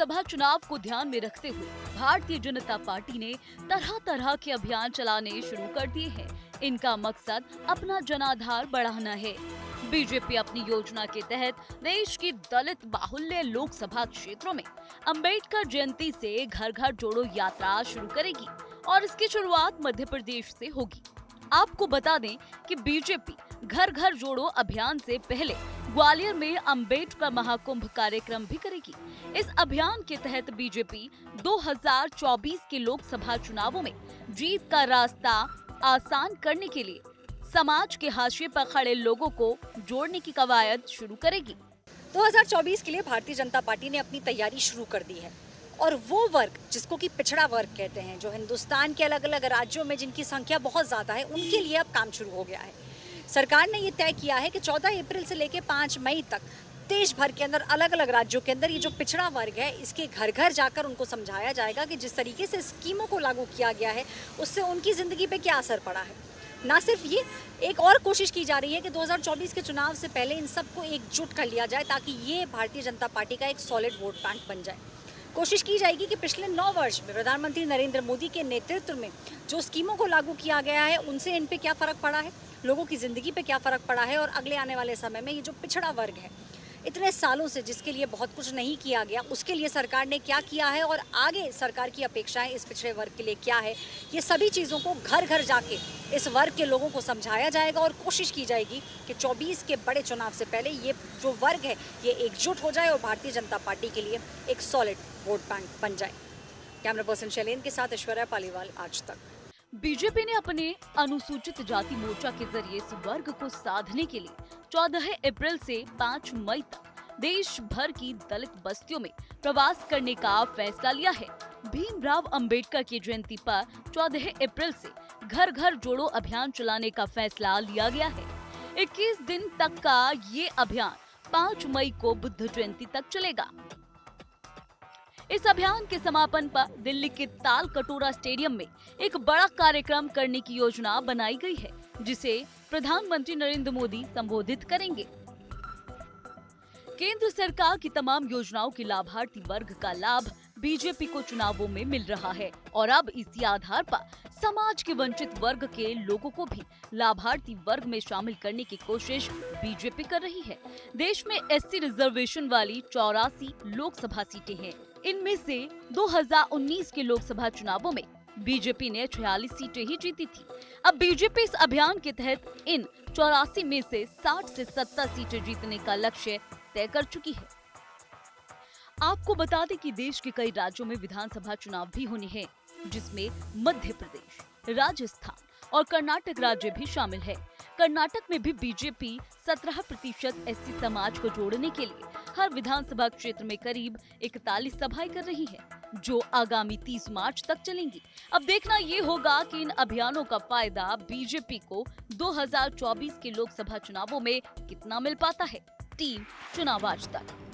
लोकसभा चुनाव को ध्यान में रखते हुए भारतीय जनता पार्टी ने तरह तरह के अभियान चलाने शुरू कर दिए हैं। इनका मकसद अपना जनाधार बढ़ाना है। बीजेपी अपनी योजना के तहत देश की दलित बाहुल्य लोकसभा क्षेत्रों में अंबेडकर जयंती से घर घर जोड़ो यात्रा शुरू करेगी और इसकी शुरुआत मध्य प्रदेश से होगी। आपको बता दें कि बीजेपी घर घर जोड़ो अभियान से पहले ग्वालियर में अंबेडकर महाकुंभ कार्यक्रम भी करेगी। इस अभियान के तहत बीजेपी 2024 के लोकसभा चुनावों में जीत का रास्ता आसान करने के लिए समाज के हाशिए पर खड़े लोगों को जोड़ने की कवायद शुरू करेगी। 2024 के लिए भारतीय जनता पार्टी ने अपनी तैयारी शुरू कर दी है और वो वर्ग जिसको कि पिछड़ा वर्ग कहते हैं, जो हिंदुस्तान के अलग अलग राज्यों में जिनकी संख्या बहुत ज़्यादा है, उनके लिए अब काम शुरू हो गया है। सरकार ने ये तय किया है कि 14 अप्रैल से लेकर 5 मई तक देश भर के अंदर अलग अलग राज्यों के अंदर ये जो पिछड़ा वर्ग है, इसके घर घर जाकर उनको समझाया जाएगा कि जिस तरीके से स्कीमों को लागू किया गया है उससे उनकी ज़िंदगी पे क्या असर पड़ा है। ना सिर्फ ये, एक और कोशिश की जा रही है कि 2024 के चुनाव से पहले इन सबको एकजुट कर लिया जाए ताकि ये भारतीय जनता पार्टी का एक सॉलिड वोट बैंक बन जाए। कोशिश की जाएगी कि पिछले 9 वर्ष में प्रधानमंत्री नरेंद्र मोदी के नेतृत्व में जो स्कीमों को लागू किया गया है उनसे इन पे क्या फ़र्क पड़ा है, लोगों की ज़िंदगी पे क्या फ़र्क पड़ा है और अगले आने वाले समय में ये जो पिछड़ा वर्ग है, इतने सालों से जिसके लिए बहुत कुछ नहीं किया गया, उसके लिए सरकार ने क्या किया है और आगे सरकार की अपेक्षाएं इस पिछड़े वर्ग के लिए क्या है, ये सभी चीज़ों को घर घर जाके इस वर्ग के लोगों को समझाया जाएगा और कोशिश की जाएगी कि 24 के बड़े चुनाव से पहले ये जो वर्ग है ये एकजुट हो जाए और भारतीय जनता पार्टी के लिए एक सॉलिड वोट बैंक बन जाए। कैमरा पर्सन शैलेंद्र के साथ ऐश्वर्या पालीवाल, आज तक। बीजेपी ने अपने अनुसूचित जाति मोर्चा के जरिए इस वर्ग को साधने के लिए 14 अप्रैल से 5 मई तक देश भर की दलित बस्तियों में प्रवास करने का फैसला लिया है। भीमराव अंबेडकर की जयंती पर 14 अप्रैल से घर घर जोड़ो अभियान चलाने का फैसला लिया गया है। 21 दिन तक का ये अभियान 5 मई को बुद्ध जयंती तक चलेगा। इस अभियान के समापन पर दिल्ली के ताल कटोरा स्टेडियम में एक बड़ा कार्यक्रम करने की योजना बनाई गई है, जिसे प्रधानमंत्री नरेंद्र मोदी संबोधित करेंगे। केंद्र सरकार की तमाम योजनाओं के लाभार्थी वर्ग का लाभ बीजेपी को चुनावों में मिल रहा है और अब इसी आधार पर समाज के वंचित वर्ग के लोगों को भी लाभार्थी वर्ग में शामिल करने की कोशिश बीजेपी कर रही है। देश में एससी रिजर्वेशन वाली 84 लोकसभा सीटें हैं। इनमें से 2019 के लोकसभा चुनावों में बीजेपी ने 46 सीटें ही जीती थी। अब बीजेपी इस अभियान के तहत इन 84 में से 60 से 70 सीटें जीतने का लक्ष्य तय कर चुकी है। आपको बता दें कि देश के कई राज्यों में विधानसभा चुनाव भी होने हैं, जिसमें मध्य प्रदेश, राजस्थान और कर्नाटक राज्य भी शामिल है। कर्नाटक में भी बीजेपी 17% एससी समाज को जोड़ने के लिए हर विधानसभा क्षेत्र में करीब 41 सभाएं कर रही है, जो आगामी 30 मार्च तक चलेंगी। अब देखना ये होगा कि इन अभियानों का फायदा बीजेपी को 2024 के लोकसभा चुनावों में कितना मिल पाता है। टीम चुनाव आज तक।